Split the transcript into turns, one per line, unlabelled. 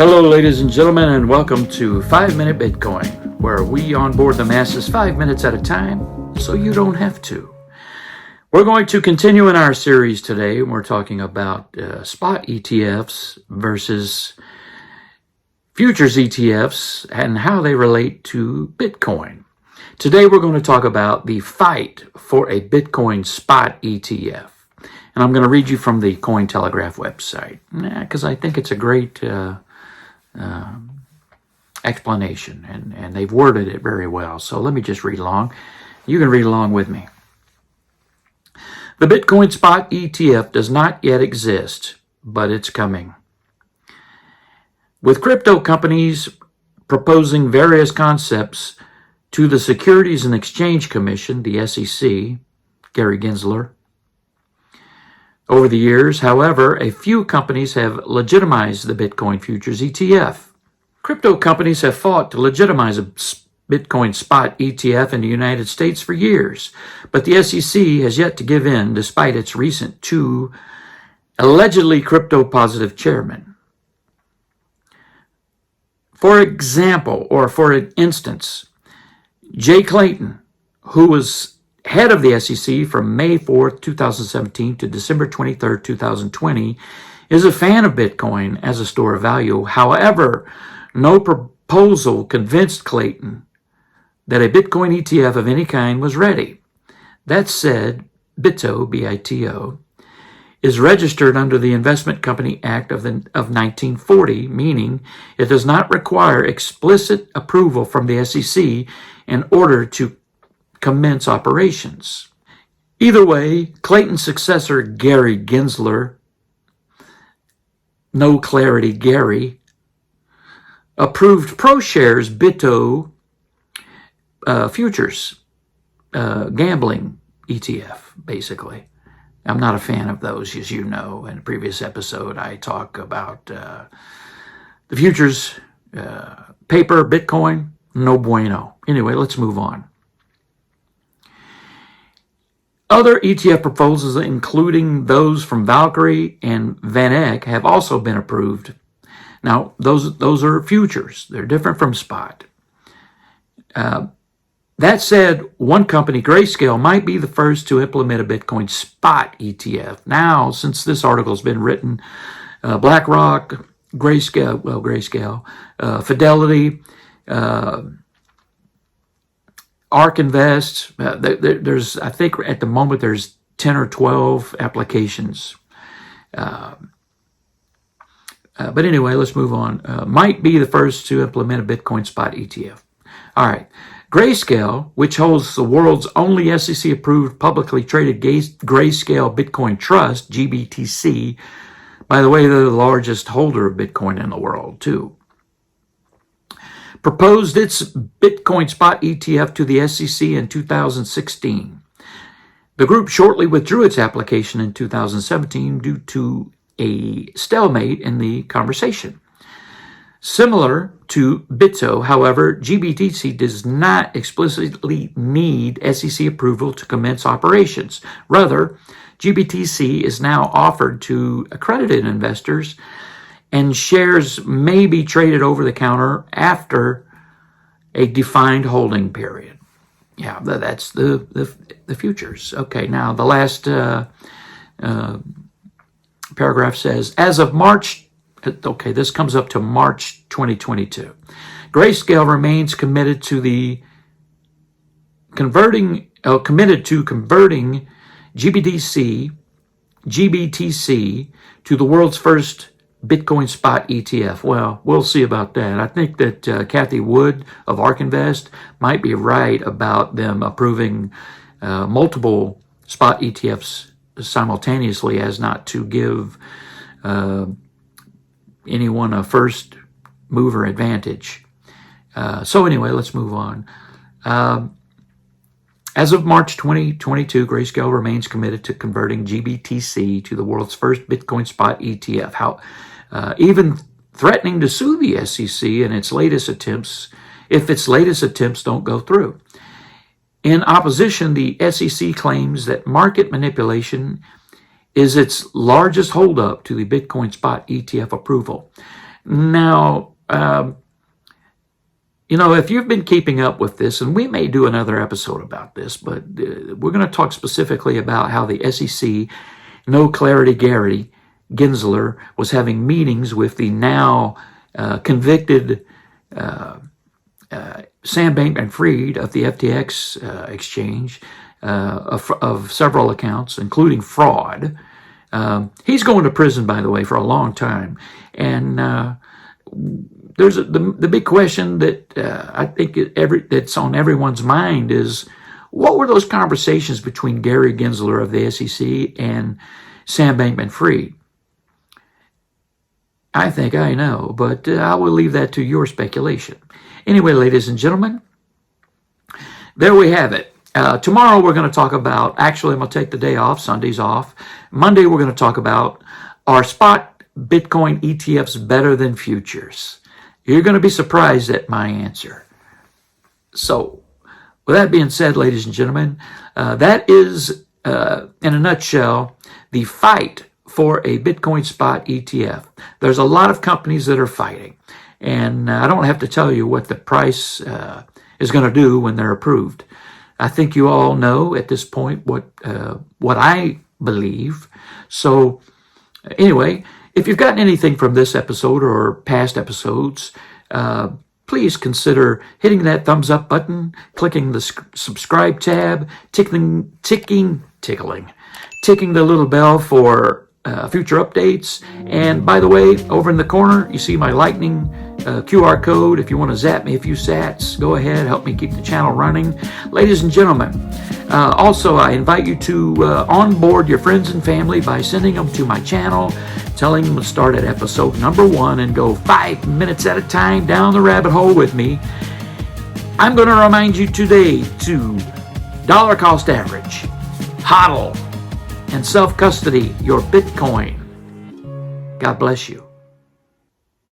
Hello, ladies and gentlemen, and welcome to 5 Minute Bitcoin, where we onboard the masses 5 minutes at a time so you don't have to. We're going to continue in our series today. We're talking about spot ETFs versus futures ETFs and how they relate to Bitcoin. Today, we're going to talk about the fight for a Bitcoin spot ETF. And I'm going to read you from the Cointelegraph website because I think it's a great explanation, and they've worded it very well. So let me just read along. You can read along with me. The Bitcoin spot ETF does not yet exist, but it's coming. With crypto companies proposing various concepts to the Securities and Exchange Commission, the SEC, Gary Gensler, over the years, however, a few companies have legitimized the Bitcoin futures ETF. Crypto companies have fought to legitimize a Bitcoin spot ETF in the United States for years, but the SEC has yet to give in despite its recent two allegedly crypto-positive chairmen. For example, or for instance, Jay Clayton, who was head of the SEC from May 4th, 2017 to December 23rd, 2020, is a fan of Bitcoin as a store of value. However, no proposal convinced Clayton that a Bitcoin ETF of any kind was ready. That said, BITO, B-I-T-O, is registered under the Investment Company Act of 1940, meaning it does not require explicit approval from the SEC in order to commence operations. Either way, Clayton's successor, Gary Gensler, no clarity Gary, approved ProShares BITO futures gambling ETF, basically. I'm not a fan of those, as you know. In a previous episode, I talk about the futures paper, Bitcoin, no bueno. Anyway, let's move on. Other ETF proposals, including those from Valkyrie and Van Eck, have also been approved. Now, those are futures. They're different from spot. That said, one company, Grayscale, might be the first to implement a Bitcoin spot ETF. Now, since this article has been written, BlackRock, Grayscale, Fidelity, ARK Invest, there's, I think at the moment there's 10 or 12 applications. But anyway, let's move on. Might be the first to implement a Bitcoin spot ETF. All right. Grayscale, which holds the world's only SEC-approved publicly traded Grayscale Bitcoin Trust, GBTC. By the way, they're the largest holder of Bitcoin in the world, too. Proposed its Bitcoin spot ETF to the SEC in 2016. The group shortly withdrew its application in 2017 due to a stalemate in the conversation. Similar to BITO, however, GBTC does not explicitly need SEC approval to commence operations. Rather, GBTC is now offered to accredited investors, and shares may be traded over the counter after a defined holding period. Yeah, that's the futures. Okay, now the last paragraph says, as of March, okay, this comes up to March 2022. Grayscale remains committed to converting GBTC to the world's first Bitcoin spot ETF. Well, we'll see about that. I think that Kathy Wood of ARK Invest might be right about them approving multiple spot ETFs simultaneously as not to give anyone a first mover advantage. So anyway, let's move on. As of March 2022, Grayscale remains committed to converting GBTC to the world's first Bitcoin spot ETF. Even threatening to sue the SEC in its latest attempts if its latest attempts don't go through. In opposition, the SEC claims that market manipulation is its largest holdup to the Bitcoin spot ETF approval. Now, if you've been keeping up with this, and we may do another episode about this, but we're going to talk specifically about how the SEC, No Clarity Gary Gensler, was having meetings with the now convicted Sam Bankman-Fried of the FTX exchange of several accounts, including fraud. He's going to prison, by the way, for a long time. And there's the big question that I think that's on everyone's mind is, what were those conversations between Gary Gensler of the SEC and Sam Bankman-Fried? I think I know, but I will leave that to your speculation. Anyway, ladies and gentlemen, there we have it. Tomorrow we're going to talk about, actually I'm going to take the day off, Sunday's off. Monday we're going to talk about, are spot Bitcoin ETFs better than futures? You're going to be surprised at my answer. So, with that being said, ladies and gentlemen, that is, in a nutshell, the fight for a Bitcoin spot ETF. There's a lot of companies that are fighting, and I don't have to tell you what the price is going to do when they're approved. I think you all know at this point what I believe. So anyway, if you've gotten anything from this episode or past episodes, please consider hitting that thumbs up button, clicking the subscribe tab, ticking the little bell for future updates. And by the way, over in the corner, you see my Lightning QR code. If you want to zap me a few sats, go ahead, help me keep the channel running. Ladies and gentlemen, also I invite you to onboard your friends and family by sending them to my channel, telling them to start at episode number 1 and go 5 minutes at a time down the rabbit hole with me. I'm going to remind you today to dollar cost average, HODL, and self-custody your Bitcoin. God bless you.